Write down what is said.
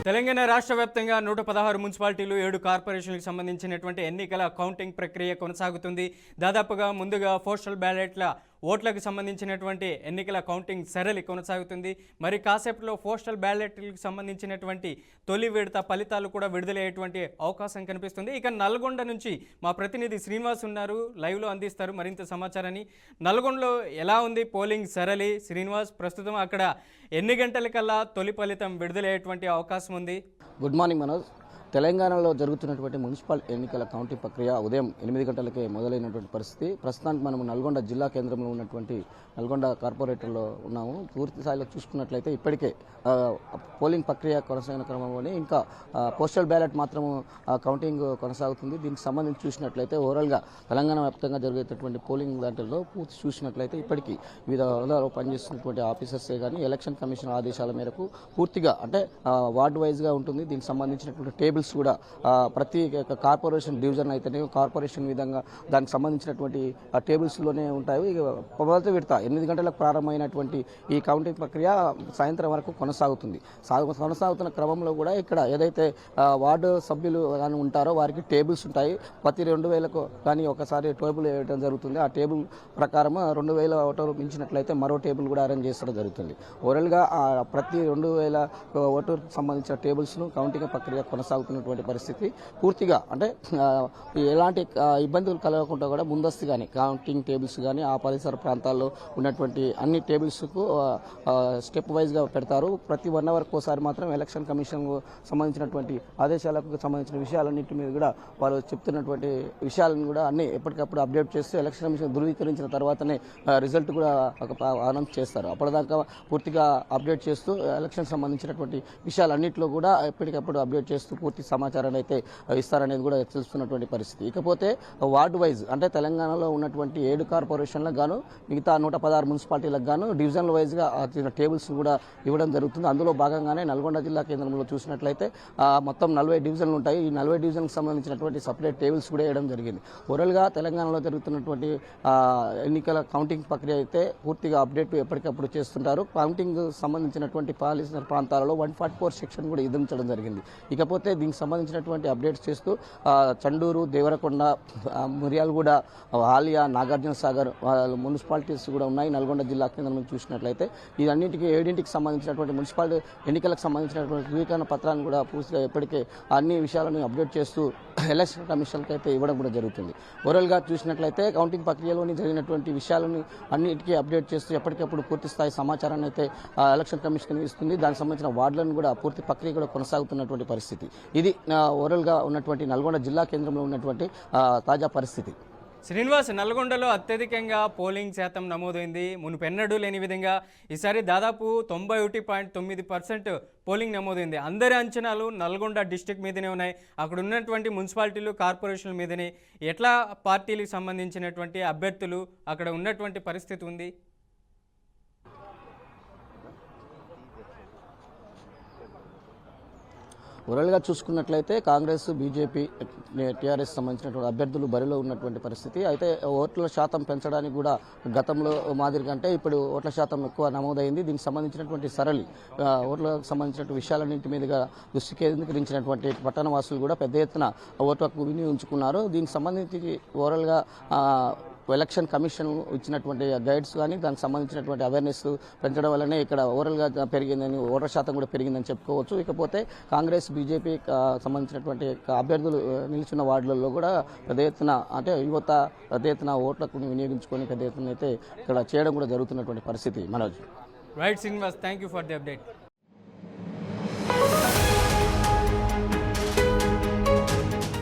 తెలంగాణ రాష్ట్ర వ్యాప్తంగా 116 మున్సిపాలిటీలు 7 కార్పొరేషన్లకు సంబంధించినటువంటి ఎన్నికల కౌంటింగ్ ప్రక్రియ కొనసాగుతుంది. దాదాపుగా ముందుగా పోస్టల్ బ్యాలెట్ల ఓట్లకు సంబంధించినటువంటి ఎన్నికల కౌంటింగ్ సరళి కొనసాగుతుంది. మరి కాసేపట్లో పోస్టల్ బ్యాలెట్లకు సంబంధించినటువంటి తొలి విడత ఫలితాలు కూడా విడుదలయ్యేటువంటి అవకాశం కనిపిస్తుంది. ఇక నల్గొండ నుంచి మా ప్రతినిధి శ్రీనివాస్ ఉన్నారు, లైవ్లో అందిస్తారు మరింత సమాచారాన్ని. నల్గొండలో ఎలా ఉంది పోలింగ్ సరళి? శ్రీనివాస్, ప్రస్తుతం అక్కడ ఎన్ని గంటలకల్లా తొలి ఫలితం విడుదలయ్యేటువంటి అవకాశం ఉంది? Good morning Manoj. తెలంగాణలో జరుగుతున్నటువంటి మున్సిపల్ ఎన్నికల కౌంటింగ్ ప్రక్రియ ఉదయం 8 గంటలకే మొదలైనటువంటి పరిస్థితి. ప్రస్తుతానికి మనము నల్గొండ జిల్లా కేంద్రంలో ఉన్నటువంటి నల్గొండ కార్పొరేటర్లో ఉన్నాము. పూర్తి స్థాయిలో చూసుకున్నట్లయితే ఇప్పటికే పోలింగ్ ప్రక్రియ కొనసాగిన క్రమంలోనే ఇంకా పోస్టల్ బ్యాలెట్ మాత్రము కౌంటింగ్ కొనసాగుతుంది. దీనికి సంబంధించి చూసినట్లయితే ఓవరాల్గా తెలంగాణ వ్యాప్తంగా జరిగేటటువంటి పోలింగ్ దాంట్లో పూర్తి చూసినట్లయితే ఇప్పటికీ వివిధ హోదాలో పనిచేస్తున్నటువంటి ఆఫీసర్సే కానీ ఎలక్షన్ కమిషన్ ఆదేశాల మేరకు పూర్తిగా అంటే వార్డు వైజ్గా ఉంటుంది. దీనికి సంబంధించినటువంటి టేబుల్స్ కూడా ప్రతి కార్పొరేషన్ డివిజన్ అయితేనే కార్పొరేషన్ విధంగా దానికి సంబంధించినటువంటి టేబుల్స్లోనే ఉంటాయి. మొదటి విడత 8 గంటలకు ప్రారంభమైనటువంటి ఈ కౌంటింగ్ ప్రక్రియ సాయంత్రం వరకు కొనసాగుతుంది. కొనసాగుతున్న క్రమంలో కూడా ఇక్కడ ఏదైతే వార్డు సభ్యులు కానీ ఉంటారో వారికి టేబుల్స్ ఉంటాయి. ప్రతి 2000కు కానీ ఒకసారి టేబుల్ వేయడం జరుగుతుంది. ఆ టేబుల్ ప్రకారం 2000 ఓటర్లు మించినట్లయితే మరో టేబుల్ కూడా అరేంజ్ చేసడం జరుగుతుంది. ఓవరాల్గా ప్రతి 2000 ఓటర్కి సంబంధించిన టేబుల్స్ను కౌంటింగ్ ప్రక్రియ కొనసాగుతున్నటువంటి పరిస్థితి. పూర్తిగా అంటే ఎలాంటి ఇబ్బందులు కలగకుండా కూడా ముందస్తుగానే కౌంటింగ్ టేబుల్స్ కానీ ఆ పరిసర ప్రాంతాల్లో ఉన్నటువంటి అన్ని టేబుల్స్కు స్టెప్ వైజ్గా పెడతారు. ప్రతి 1 అవర్కి ఒకసారి మాత్రం ఎలక్షన్ కమిషన్ సంబంధించినటువంటి ఆదేశాలకు సంబంధించిన విషయాలన్నింటి మీద కూడా వాళ్ళు చెప్తున్నటువంటి విషయాలను కూడా అన్ని ఎప్పటికప్పుడు అప్డేట్ చేస్తూ ఎలక్షన్ కమిషన్ ధృవీకరించిన తర్వాతనే రిజల్ట్ కూడా అనౌన్స్ చేస్తారు. అప్పటిదాకా పూర్తిగా అప్డేట్ చేస్తూ ఎలక్షన్ సంబంధించినటువంటి విషయాలన్నింటిలో కూడా ఎప్పటికప్పుడు అప్డేట్ చేస్తూ పూర్తి సమాచారాన్ని అయితే ఇస్తారనేది కూడా తెలుస్తున్నటువంటి పరిస్థితి. ఇకపోతే వార్డు వైజ్ అంటే తెలంగాణలో ఉన్నటువంటి 7 కార్పొరేషన్లకు గాను మిగతా 116 మున్సిపాలిటీలకు గాను డివిజనల్ వైజ్గా టేబుల్స్ కూడా ఇవ్వడం జరుగుతుంది. అందులో భాగంగానే నల్గొండ జిల్లా కేంద్రంలో చూసినట్లయితే మొత్తం 40 డివిజన్లు ఉంటాయి. ఈ 40 డివిజన్లకు సంబంధించినటువంటి సపరేట్ టేబుల్స్ కూడా వేయడం జరిగింది. ఓవరాల్గా తెలంగాణలో జరుగుతున్నటువంటి ఎన్నికల కౌంటింగ్ ప్రక్రియ అయితే పూర్తిగా అప్డేట్ ఎప్పటికప్పుడు చేస్తుంటారు. కౌంటింగ్ సంబంధించినటువంటి పాలిసిన ప్రాంతాలలో 144 సెక్షన్ కూడా విధించడం జరిగింది. ఇకపోతే దీనికి సంబంధించినటువంటి అప్డేట్స్ చేస్తూ చండూరు, దేవరకొండ, మిర్యాలగూడ, హాలియా, నాగార్జున సాగర్ మున్సిపాలిటీస్ కూడా ఉన్నాయి. నల్గొండ జిల్లా కేంద్రం చూసినట్లయితే ఇదన్నింటికి 7కి సంబంధించినటువంటి మున్సిపాలిటీ ఎన్నికలకు సంబంధించినటువంటి ధృవీకరణ పత్రాన్ని కూడా పూర్తిగా ఇప్పటికే అన్ని విషయాలను అప్డేట్ చేస్తూ ఎలక్షన్ కమిషన్కి అయితే ఇవ్వడం కూడా జరుగుతుంది. ఓవరాల్గా చూసినట్లయితే కౌంటింగ్ ప్రక్రియలోని జరిగినటువంటి విషయాలను అన్నిటికీ అప్డేట్ చేస్తూ ఎప్పటికప్పుడు పూర్తి స్థాయి సమాచారాన్ని అయితే ఎలక్షన్ కమిషన్ ఇస్తుంది. దానికి సంబంధించిన వార్డులను కూడా పూర్తి ప్రక్రియ కూడా కొనసాగుతున్నటువంటి పరిస్థితి. ఇది ఓవరాల్గా ఉన్నటువంటి నల్గొండ జిల్లా కేంద్రంలో ఉన్నటువంటి తాజా పరిస్థితి. శ్రీనివాస్, నల్గొండలో అత్యధికంగా పోలింగ్ శాతం నమోదైంది. మునుపెన్నడూ లేని విధంగా ఈసారి దాదాపు 91.9% పోలింగ్ నమోదైంది. అందరి అంచనాలు నల్గొండ డిస్టిక్ మీదనే ఉన్నాయి. అక్కడ ఉన్నటువంటి మున్సిపాలిటీలు, కార్పొరేషన్ల మీదనే. ఎట్లా పార్టీలకు సంబంధించినటువంటి అభ్యర్థులు అక్కడ ఉన్నటువంటి పరిస్థితి ఉంది? ఓవరాల్గా చూసుకున్నట్లయితే కాంగ్రెస్, బీజేపీ, టీఆర్ఎస్ సంబంధించినటువంటి అభ్యర్థులు బరిలో ఉన్నటువంటి పరిస్థితి. అయితే ఓట్ల శాతం పెంచడానికి కూడా గతంలో మాదిరి కంటే ఇప్పుడు ఓట్ల శాతం ఎక్కువ నమోదైంది. దీనికి సంబంధించినటువంటి సరళి ఓట్లకు సంబంధించినటువంటి విషయాలన్నింటి మీదుగా దృష్టి కేంద్రీకరించినటువంటి పట్టణవాసులు కూడా పెద్ద ఎత్తున ఓటు హక్కు వినియోగించుకున్నారు. దీనికి సంబంధించి ఓవరాల్గా ఎలక్షన్ కమిషన్ ఇచ్చినటువంటి గైడ్స్ కానీ దానికి సంబంధించినటువంటి అవేర్నెస్ పెంచడం వల్లనే ఇక్కడ ఓవరాల్గా పెరిగిందని, ఓటర్ శాతం కూడా పెరిగిందని చెప్పుకోవచ్చు. ఇకపోతే కాంగ్రెస్, బీజేపీ సంబంధించినటువంటి అభ్యర్థులు నిలిచిన వార్డులలో కూడా పెద్ద ఎత్తున అంటే యువత పెద్ద ఎత్తున ఓట్లకు వినియోగించుకొని పెద్ద ఎత్తున అయితే ఇక్కడ చేయడం కూడా జరుగుతున్నటువంటి పరిస్థితి. Manoj. Right Srinivas, thank you for the update.